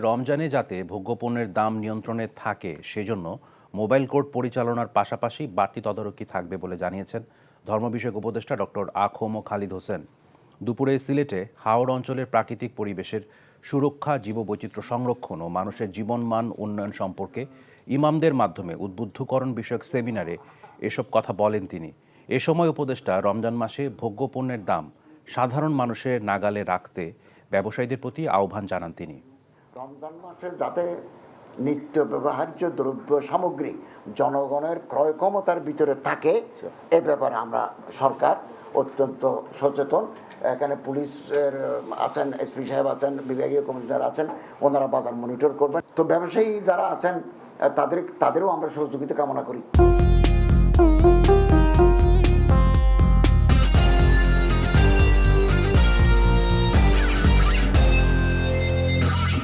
রমজানে যাতে ভোগ্যপণ্যের দাম নিয়ন্ত্রণে থাকে সেজন্য মোবাইল কোর্ট পরিচালনার পাশাপাশি বাড়তি তদারকি থাকবে বলে জানিয়েছেন ধর্ম বিষয়ক উপদেষ্টা ডক্টর আ.খ.ম. খালিদ হোসেন। দুপুরে সিলেটে হাওড় অঞ্চলের প্রাকৃতিক পরিবেশের সুরক্ষা, জীববৈচিত্র্য সংরক্ষণ ও মানুষের জীবনমান উন্নয়ন সম্পর্কে ইমামদের মাধ্যমে উদ্বুদ্ধকরণ বিষয়ক সেমিনারে এসব কথা বলেন তিনি। এ সময় উপদেষ্টা রমজান মাসে ভোগ্যপণ্যের দাম সাধারণ মানুষের নাগালে রাখতে ব্যবসায়ীদের প্রতি আহ্বান জানান তিনি। রমজান মাসে যাতে নিত্য ব্যবহার্য দ্রব্য সামগ্রী জনগণের ক্রয় ক্ষমতার ভিতরে থাকে, এ ব্যাপারে আমরা সরকার অত্যন্ত সচেতন। এখানে পুলিশের আছেন, এসপি সাহেব আছেন, বিভাগীয় কমিশনার আছেন, ওনারা বাজার মনিটর করবেন। তো ব্যবসায়ী যারা আছেন তাদেরও আমরা সহযোগিতা কামনা করি।